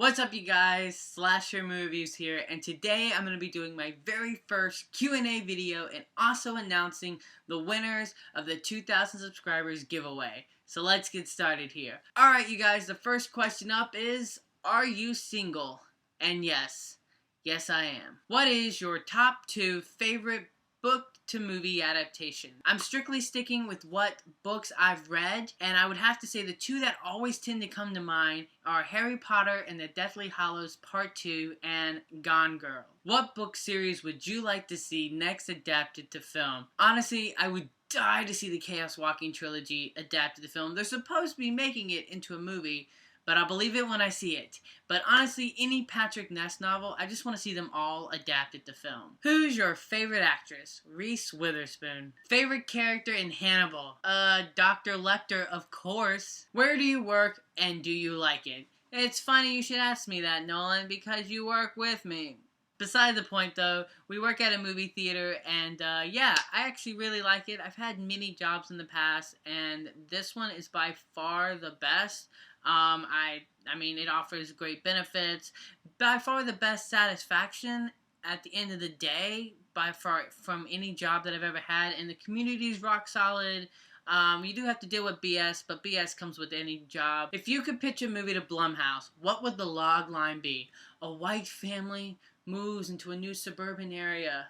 What's up, you guys? Slasher Movies here, and today I'm going to be doing my very first Q&A video and also announcing the winners of the 2,000 subscribers giveaway. So let's get started here. Alright, you guys, the first question up is, are you single? And yes, I am. What is your top 2 favorite book to movie adaptation? I'm strictly sticking with what books I've read, and I would have to say the 2 that always tend to come to mind are Harry Potter and the Deathly Hallows Part 2 and Gone Girl. What book series would you like to see next adapted to film? Honestly, I would die to see the Chaos Walking trilogy adapted to film. They're supposed to be making it into a movie, but I'll believe it when I see it. But honestly, any Patrick Ness novel, I just want to see them all adapted to film. Who's your favorite actress? Reese Witherspoon. Favorite character in Hannibal? Dr. Lecter, of course. Where do you work and do you like it? It's funny you should ask me that, Nolan, because you work with me. Beside the point, though, we work at a movie theater, and yeah, I actually really like it. I've had many jobs in the past, and this one is by far the best. I mean, it offers great benefits. By far the best satisfaction at the end of the day, by far, from any job that I've ever had. And the community's rock solid. You do have to deal with BS, but BS comes with any job. If you could pitch a movie to Blumhouse, what would the log line be? A white family moves into a new suburban area,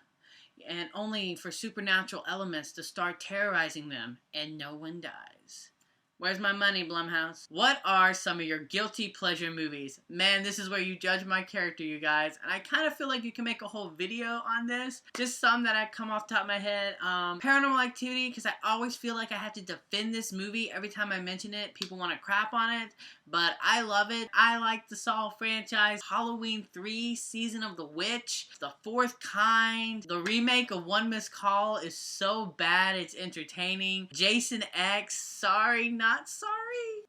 and only for supernatural elements to start terrorizing them, and no one dies. Where's my money, Blumhouse? What are some of your guilty pleasure movies? Man, this is where you judge my character, you guys. And I kind of feel like you can make a whole video on this. Just some that I come off the top of my head. Paranormal Activity, because I always feel like I have to defend this movie every time I mention it. People want to crap on it, but I love it. I like the Saw franchise. Halloween 3, Season of the Witch, The Fourth Kind. The remake of One Missed Call is so bad, it's entertaining. Jason X, sorry, not sorry.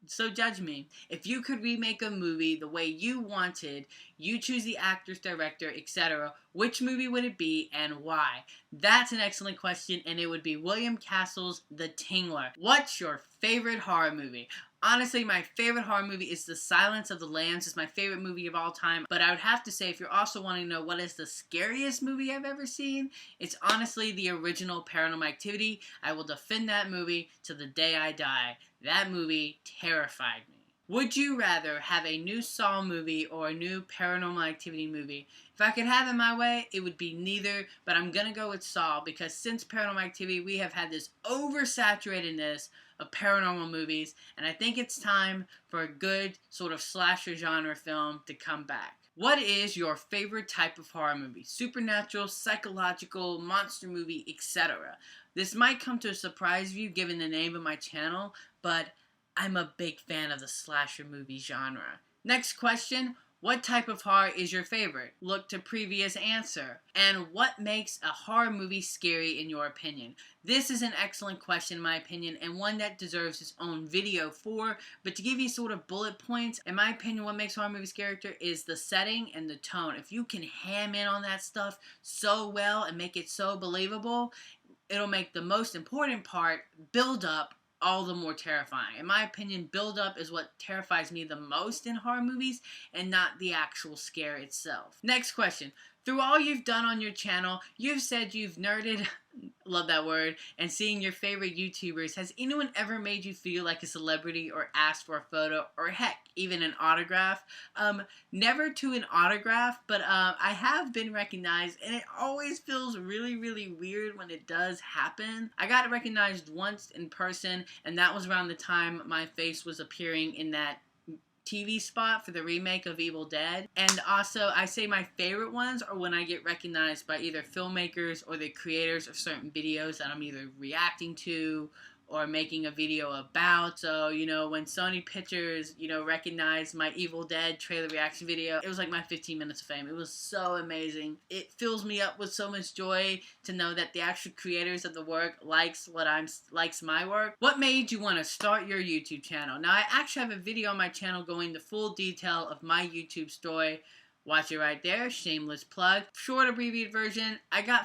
So judge me. If you could remake a movie the way you wanted, you choose the actors, director, etc., which movie would it be and why? That's an excellent question, and it would be William Castle's The Tingler. What's your favorite horror movie? Honestly, my favorite horror movie is The Silence of the Lambs. It's my favorite movie of all time. But I would have to say, if you're also wanting to know what is the scariest movie I've ever seen, it's honestly the original Paranormal Activity. I will defend that movie to the day I die. That movie terrified me. Would you rather have a new Saw movie or a new Paranormal Activity movie? If I could have it my way, it would be neither, but I'm gonna go with Saw, because since Paranormal Activity, we have had this oversaturatedness of paranormal movies, and I think it's time for a good sort of slasher genre film to come back. What is your favorite type of horror movie? Supernatural, psychological, monster movie, etc. This might come to a surprise of you given the name of my channel, but I'm a big fan of the slasher movie genre. Next question. What type of horror is your favorite? Look to previous answer. And what makes a horror movie scary in your opinion? This is an excellent question in my opinion, and one that deserves its own video for, but to give you sort of bullet points, in my opinion, what makes horror movies character is the setting and the tone. If you can ham in on that stuff so well and make it so believable, it'll make the most important part, build up, all the more terrifying. In my opinion, build-up is what terrifies me the most in horror movies, and not the actual scare itself. Next question. Through all you've done on your channel, you've said you've nerded, love that word, and seeing your favorite YouTubers. Has anyone ever made you feel like a celebrity or asked for a photo, or heck, even an autograph? Never to an autograph, but I have been recognized, and it always feels really, really weird when it does happen. I got recognized once in person, and that was around the time my face was appearing in that TV spot for the remake of Evil Dead. And also, I say my favorite ones are when I get recognized by either filmmakers or the creators of certain videos that I'm either reacting to or making a video about. So, you know, when Sony Pictures, you know, recognized my Evil Dead trailer reaction video, it was like my 15 minutes of fame. It was so amazing. It fills me up with so much joy to know that the actual creators of the work likes my work. What made you want to start your YouTube channel? Now, I actually have a video on my channel going into full detail of my YouTube story, Watch it right there, shameless plug. Short abbreviated version,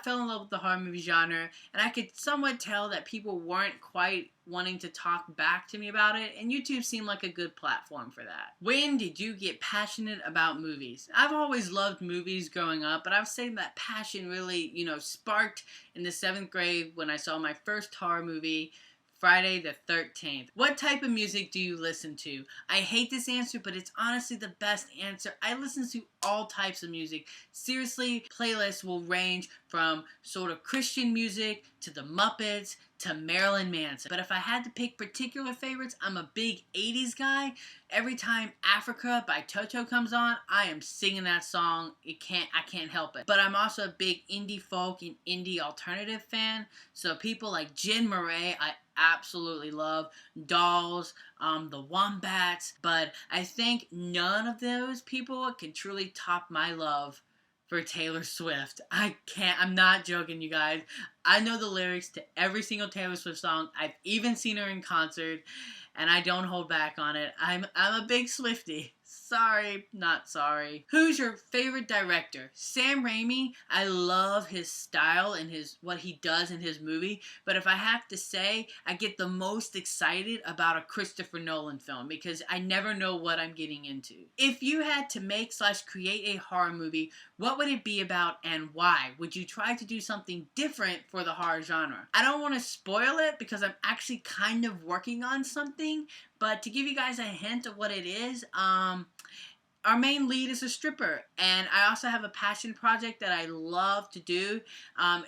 fell in love with the horror movie genre, and I could somewhat tell that people weren't quite wanting to talk back to me about it, and YouTube seemed like a good platform for that. When did you get passionate about movies? I've always loved movies growing up, but I would say that passion really, sparked in the 7th grade when I saw my first horror movie, Friday the 13th. What type of music do you listen to? I hate this answer, but it's honestly the best answer. I listen to all types of music. Seriously, playlists will range from sort of Christian music to the Muppets to Marilyn Manson. But if I had to pick particular favorites, I'm a big 80s guy. Every time Africa by Toto comes on, I am singing that song. I can't help it. But I'm also a big indie folk and indie alternative fan. So people like Jen Murray, I absolutely love. Dolls, the Wombats. But I think none of those people can truly top my love for Taylor Swift. I'm not joking, you guys. I know the lyrics to every single Taylor Swift song. I've even seen her in concert, and I don't hold back on it. I'm a big Swiftie. Sorry, not sorry. Who's your favorite director? Sam Raimi. I love his style and what he does in his movie, but if I have to say, I get the most excited about a Christopher Nolan film because I never know what I'm getting into. If you had to make/create a horror movie, what would it be about and why? Would you try to do something different for the horror genre? I don't want to spoil it because I'm actually kind of working on something, but to give you guys a hint of what it is, our main lead is a stripper, and I also have a passion project that I love to do.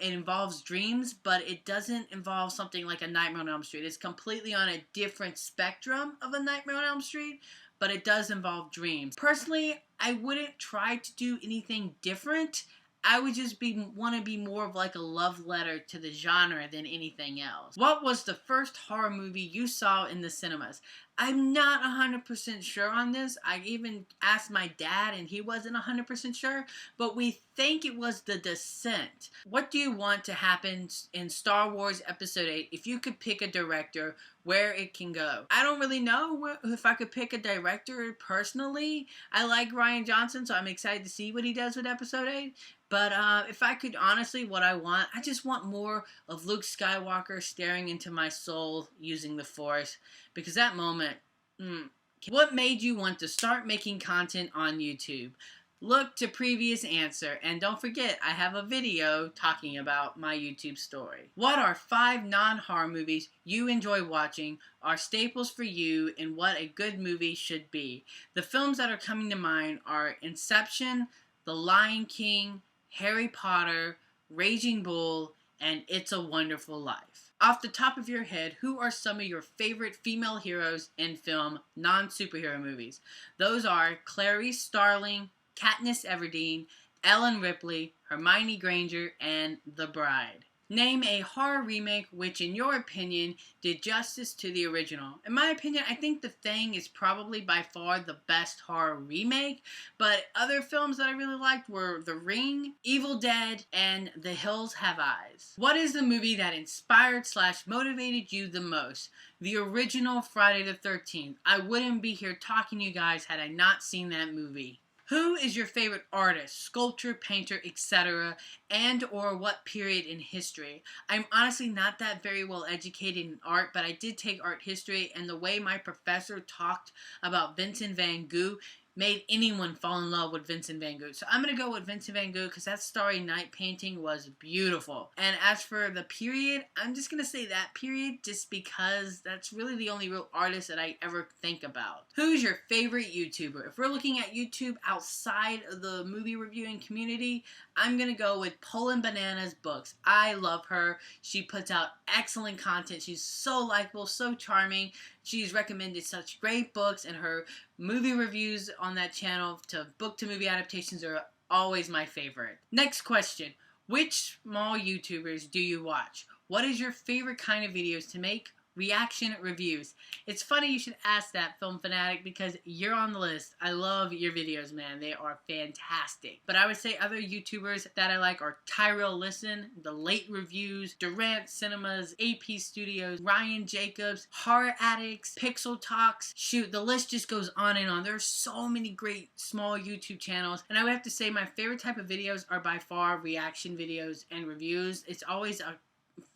It involves dreams, but it doesn't involve something like a Nightmare on Elm Street. It's completely on a different spectrum of a Nightmare on Elm Street, but it does involve dreams. Personally, I wouldn't try to do anything different. I would just want to be more of like a love letter to the genre than anything else. What was the first horror movie you saw in the cinemas? I'm not 100% sure on this. I even asked my dad and he wasn't 100% sure, but we think it was The Descent. What do you want to happen in Star Wars Episode 8 if you could pick a director, where it can go? I don't really know if I could pick a director personally. I like Rian Johnson, so I'm excited to see what he does with Episode 8. But if I could, honestly, I just want more of Luke Skywalker staring into my soul using the Force. Because that moment, What made you want to start making content on YouTube? Look to previous answer, and don't forget, I have a video talking about my YouTube story. What are 5 non-horror movies you enjoy watching, are staples for you, and what a good movie should be? The films that are coming to mind are Inception, The Lion King, Harry Potter, Raging Bull, and It's a Wonderful Life. Off the top of your head, who are some of your favorite female heroes in film, non-superhero movies? Those are Clarice Starling, Katniss Everdeen, Ellen Ripley, Hermione Granger, and The Bride. Name a horror remake which, in your opinion, did justice to the original. In my opinion, I think The Thing is probably by far the best horror remake, but other films that I really liked were The Ring, Evil Dead, and The Hills Have Eyes. What is the movie that inspired/motivated you the most? The original Friday the 13th. I wouldn't be here talking to you guys had I not seen that movie. Who is your favorite artist, sculptor, painter, etc., and or what period in history? I'm honestly not that very well educated in art, but I did take art history, and the way my professor talked about Vincent van Gogh made anyone fall in love with Vincent van Gogh. So I'm going to go with Vincent van Gogh because that Starry Night painting was beautiful. And as for the period, I'm just going to say that period just because that's really the only real artist that I ever think about. Who's your favorite YouTuber? If we're looking at YouTube outside of the movie reviewing community, I'm going to go with Poland Bananas Books. I love her. She puts out excellent content. She's so likable, so charming. She's recommended such great books, and her movie reviews on that channel to book to movie adaptations are always my favorite. Next question. Which small YouTubers do you watch? What is your favorite kind of videos to make? reaction reviews. It's funny you should ask that, Film Fanatic, because you're on the list. I love your videos, man. They are fantastic. But I would say other YouTubers that I like are Tyrell Listen, The Late Reviews, Durant Cinemas, AP Studios, Ryan Jacobs, Horror Addicts, Pixel Talks. Shoot, the list just goes on and on. There are so many great small YouTube channels. And I would have to say my favorite type of videos are by far reaction videos and reviews. It's always a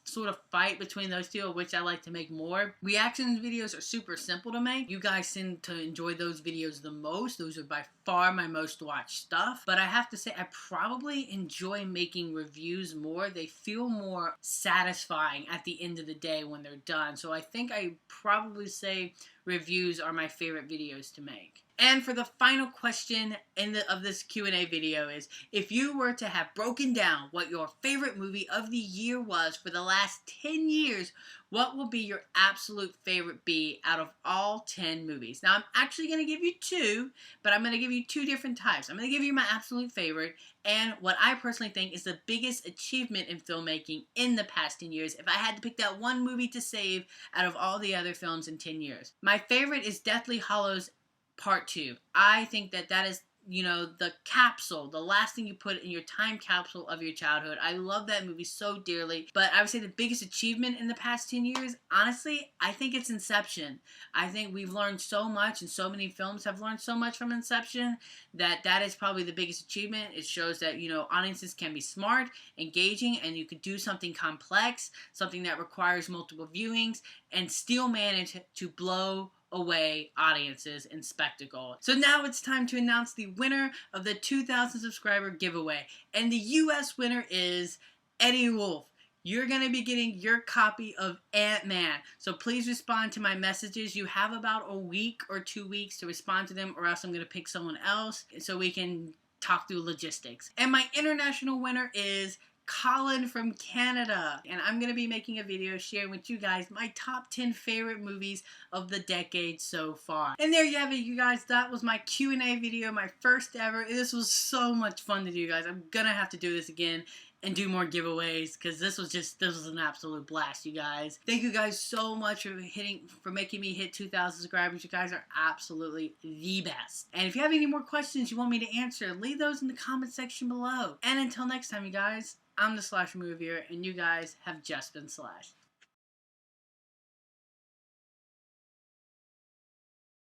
sort of fight between those two, of which I like to make more. Reaction videos are super simple to make. You guys seem to enjoy those videos the most. Those are by far my most watched stuff. But I have to say, I probably enjoy making reviews more. They feel more satisfying at the end of the day when they're done. So I think I probably say reviews are my favorite videos to make. And for the final question of this Q&A video is, if you were to have broken down what your favorite movie of the year was for the last 10 years, what will be your absolute favorite be out of all 10 movies? Now, I'm actually going to give you two, but I'm going to give you two different types. I'm going to give you my absolute favorite and what I personally think is the biggest achievement in filmmaking in the past 10 years if I had to pick that one movie to save out of all the other films in 10 years. My favorite is Deathly Hallows Part 2. I think that is, the capsule, the last thing you put in your time capsule of your childhood. I love that movie so dearly. But I would say the biggest achievement in the past 10 years, honestly, I think it's Inception. I think we've learned so much, and so many films have learned so much from Inception, that is probably the biggest achievement. It shows that, audiences can be smart, engaging, and you could do something complex, something that requires multiple viewings, and still manage to blow away audiences in spectacle. So now it's time to announce the winner of the 2,000 subscriber giveaway. And the US winner is Eddie Wolf. You're going to be getting your copy of Ant-Man. So please respond to my messages. You have about a week or 2 weeks to respond to them, or else I'm going to pick someone else so we can talk through logistics. And my international winner is Colin from Canada, and I'm going to be making a video sharing with you guys my top 10 favorite movies of the decade so far. And there you have it, you guys. That was my Q&A video, my first ever. This was so much fun to do, guys. I'm gonna have to do this again and do more giveaways, because this was an absolute blast, you guys. Thank you guys so much for making me hit 2,000 subscribers. You guys are absolutely the best. And if you have any more questions you want me to answer, leave those in the comment section below. And until next time, you guys, I'm the Slasher Movie Viewer, and you guys have just been slashed.